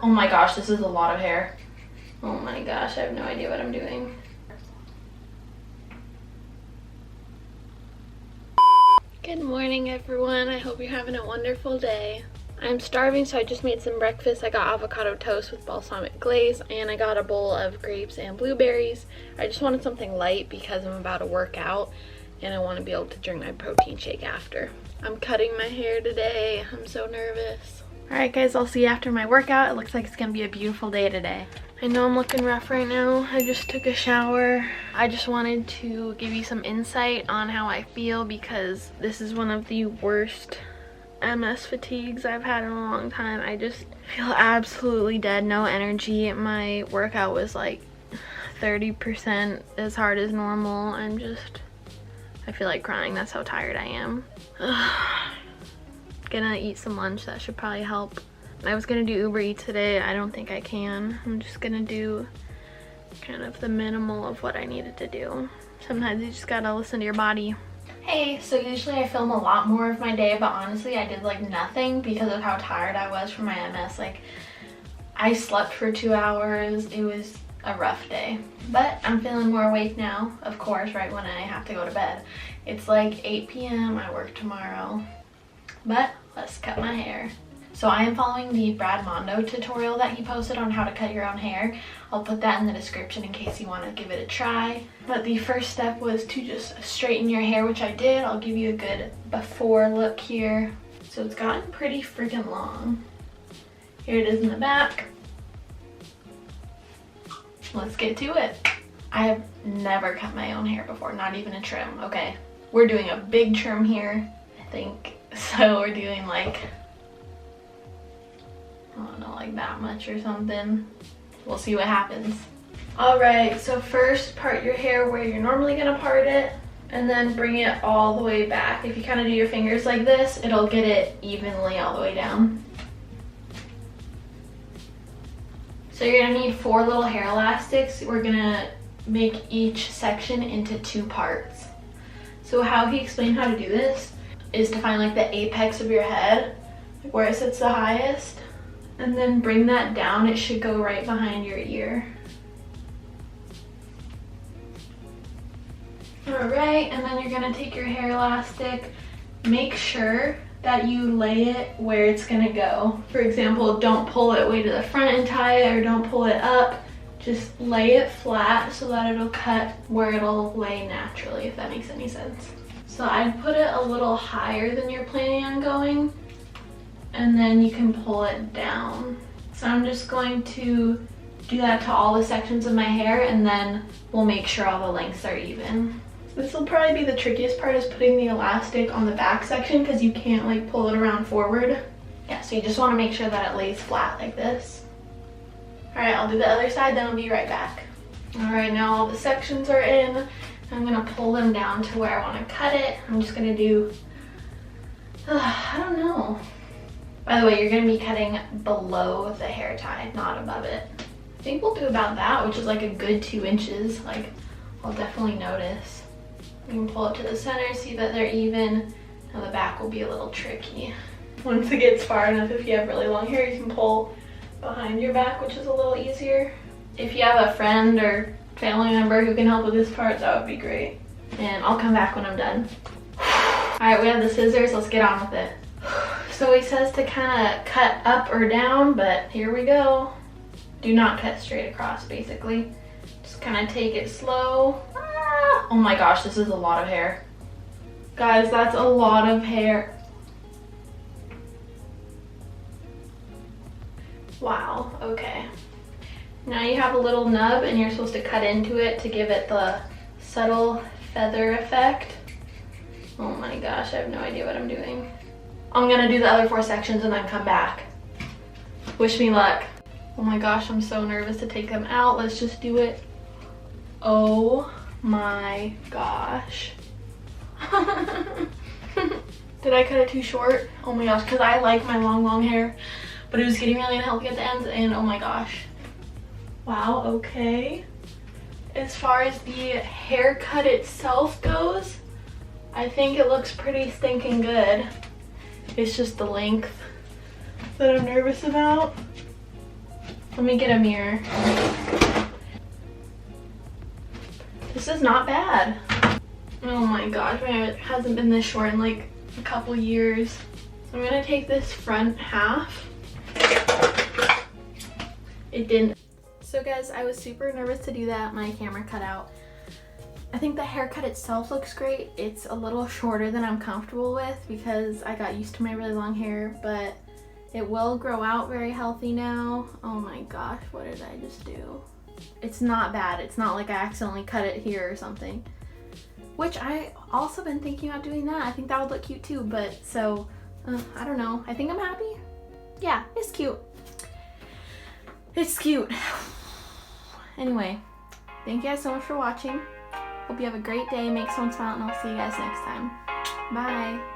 Oh my gosh, this is a lot of hair. Oh my gosh, I have no idea what I'm doing. Good morning, everyone. I hope you're having a wonderful day. I'm starving, so I just made some breakfast. I got avocado toast with balsamic glaze, and I got a bowl of grapes and blueberries. I just wanted something light because I'm about to work out, and I want to be able to drink my protein shake after. I'm cutting my hair today. I'm so nervous. Alright guys, I'll see you after my workout. It looks like it's going to be a beautiful day today. I know I'm looking rough right now. I just took a shower. I just wanted to give you some insight on how I feel because this is one of the worst MS fatigues I've had in a long time. I just feel absolutely dead, no energy. My workout was like 30% as hard as normal. I feel like crying. That's how tired I am. Gonna eat some lunch. That should probably help. I was gonna do Uber Eats today. I don't think I can. I'm just gonna do kind of the minimal of what I needed to do. Sometimes you just gotta listen to your body. Hey, so usually I film a lot more of my day, but honestly I did like nothing because of how tired I was from my MS. Like, I slept for 2 hours. It was a rough day, but I'm feeling more awake now, of course, right when I have to go to bed. It's like 8 p.m. I work tomorrow, but let's cut my hair. So I am following the Brad Mondo tutorial that he posted on how to cut your own hair. I'll put that in the description in case you want to give it a try. But the first step was to just straighten your hair, which I did. I'll give you a good before look here. So it's gotten pretty freaking long. Here it is in the back. Let's get to it. I have never cut my own hair before, not even a trim. Okay, we're doing a big trim here, I think. So we're doing like, I don't know, like that much or something. We'll see what happens. All right, so first part your hair where you're normally gonna part it, and then bring it all the way back. If you kind of do your fingers like this, it'll get it evenly all the way down. So you're gonna need 4 little hair elastics. We're gonna make each section into 2 parts. So how he explained how to do this is to find like the apex of your head, like where it sits the highest, and then bring that down. It should go right behind your ear. All right, and then you're gonna take your hair elastic, make sure that you lay it where it's gonna go. For example, don't pull it way to the front and tie it, or don't pull it up. Just lay it flat so that it'll cut where it'll lay naturally, if that makes any sense. So I'd put it a little higher than you're planning on going, and then you can pull it down. So I'm just going to do that to all the sections of my hair, and then we'll make sure all the lengths are even. This will probably be the trickiest part, is putting the elastic on the back section because you can't like pull it around forward. Yeah, so you just want to make sure that it lays flat like this. All right, I'll do the other side, then I'll be right back. All right, now all the sections are in. I'm gonna pull them down to where I want to cut it. I'm just gonna do, I don't know. By the way, you're gonna be cutting below the hair tie, not above it. I think we'll do about that, which is like a good 2 inches. Like, I'll definitely notice. You can pull it to the center, see that they're even. Now the back will be a little tricky. Once it gets far enough, if you have really long hair, you can pull behind your back, which is a little easier. If you have a friend or family member who can help with this part, that would be great. And I'll come back when I'm done. All right, we have the scissors, let's get on with it. So he says to kind of cut up or down, but here we go. Do not cut straight across, basically. Just kind of take it slow. Ah, oh my gosh, this is a lot of hair. Guys, that's a lot of hair. Wow, okay. Now you have a little nub and you're supposed to cut into it to give it the subtle feather effect. Oh my gosh, I have no idea what I'm doing. I'm gonna do the other 4 sections and then come back. Wish me luck. Oh my gosh, I'm so nervous to take them out. Let's just do it. Oh my gosh. Did I cut it too short? Oh my gosh, because I like my long hair, but it was getting really unhealthy at the ends, and oh my gosh. Wow, okay. As far as the haircut itself goes, I think it looks pretty stinking good. It's just the length that I'm nervous about. Let me get a mirror. This is not bad. Oh my gosh, my hair hasn't been this short in like a couple years. So I'm gonna take this front half. It didn't. So guys, I was super nervous to do that. My camera cut out. I think the haircut itself looks great. It's a little shorter than I'm comfortable with because I got used to my really long hair, but it will grow out very healthy now. Oh my gosh, what did I just do? It's not bad. It's not like I accidentally cut it here or something. Which I also been thinking about doing that. I think that would look cute too, but so, I don't know. I think I'm happy. Yeah, it's cute. It's cute. Anyway, thank you guys so much for watching. Hope you have a great day, make someone smile, and I'll see you guys next time. Bye.